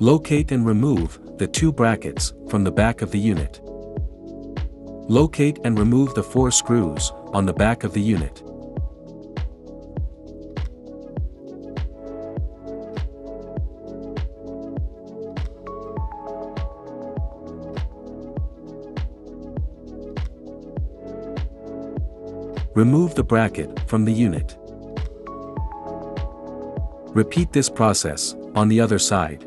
Locate and remove the 2 brackets from the back of the unit. Locate and remove the 4 screws on the back of the unit. Remove the bracket from the unit. Repeat this process on the other side.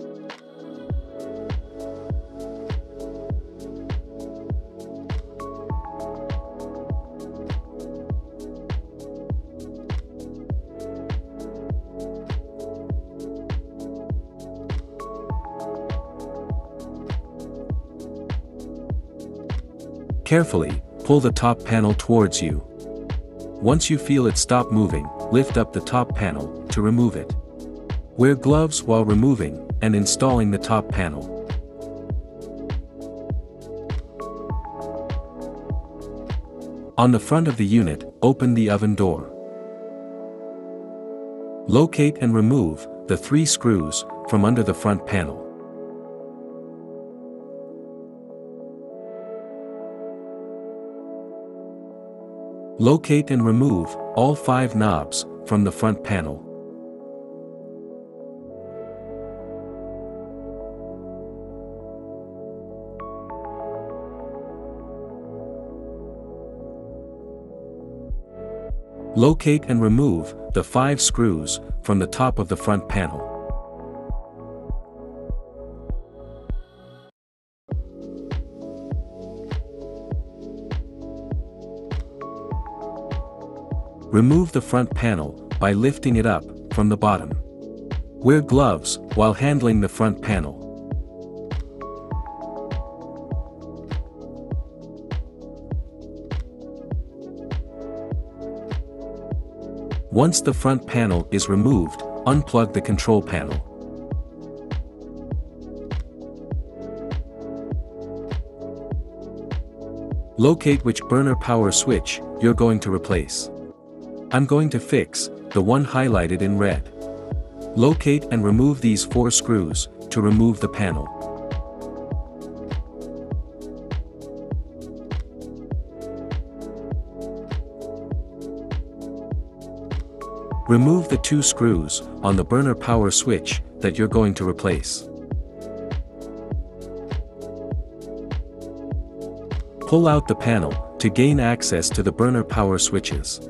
Carefully pull the top panel towards you. Once you feel it stop moving, lift up the top panel to remove it. Wear gloves while removing and installing the top panel. On the front of the unit, open the oven door. Locate and remove the 3 screws from under the front panel. Locate and remove all 5 knobs from the front panel. Locate and remove the 5 screws from the top of the front panel. Remove the front panel by lifting it up from the bottom. Wear gloves while handling the front panel. Once the front panel is removed, unplug the control panel. Locate which burner power switch you're going to replace. I'm going to fix the one highlighted in red. Locate and remove these 4 screws to remove the panel. Remove the 2 screws on the burner power switch that you're going to replace. Pull out the panel to gain access to the burner power switches.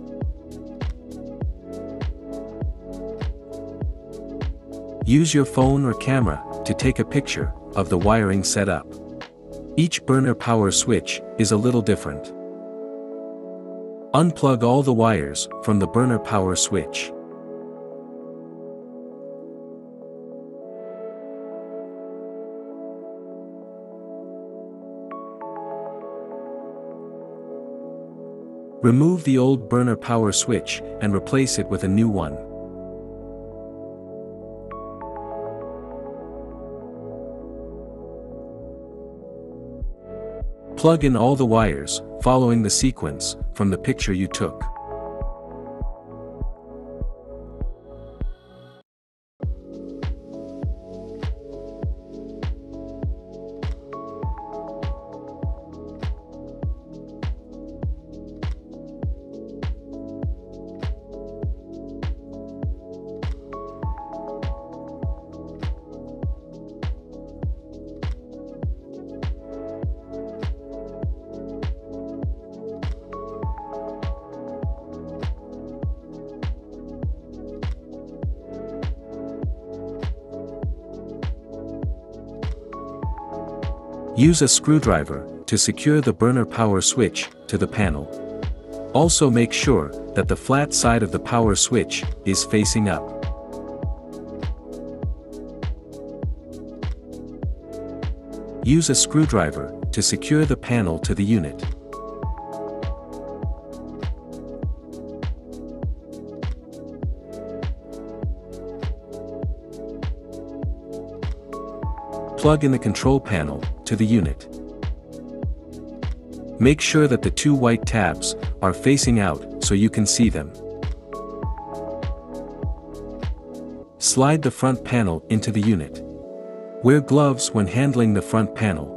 Use your phone or camera to take a picture of the wiring setup. Each burner power switch is a little different. Unplug all the wires from the burner power switch. Remove the old burner power switch and replace it with a new one. Plug in all the wires, following the sequence from the picture you took. Use a screwdriver to secure the burner power switch to the panel. Also make sure that the flat side of the power switch is facing up. Use a screwdriver to secure the panel to the unit. Plug in the control panel to the unit. Make sure that the 2 white tabs are facing out so you can see them. Slide the front panel into the unit. Wear gloves when handling the front panel.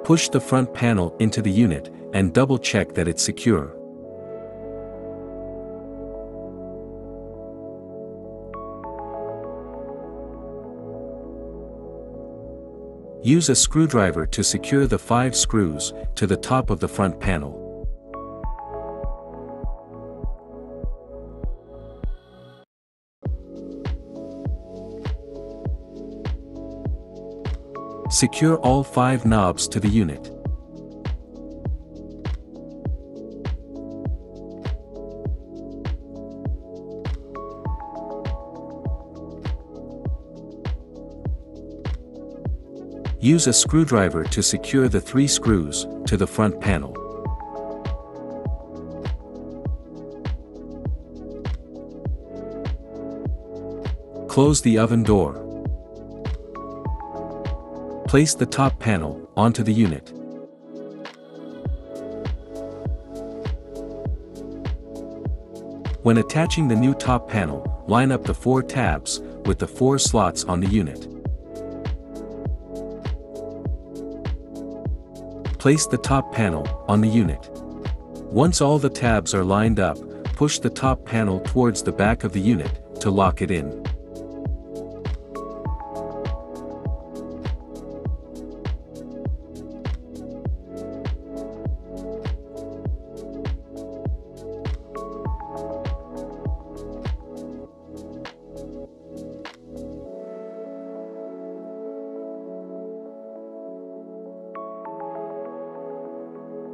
Push the front panel into the unit and double-check that it's secure. Use a screwdriver to secure the 5 screws to the top of the front panel. Secure all 5 knobs to the unit. Use a screwdriver to secure the 3 screws to the front panel. Close the oven door. Place the top panel onto the unit. When attaching the new top panel, line up the 4 tabs with the 4 slots on the unit. Place the top panel on the unit. Once all the tabs are lined up, push the top panel towards the back of the unit to lock it in.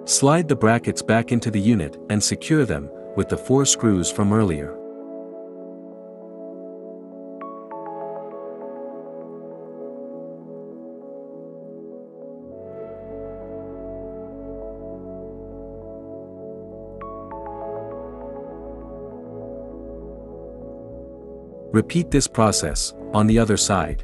Slide the brackets back into the unit and secure them with the 4 screws from earlier. Repeat this process on the other side.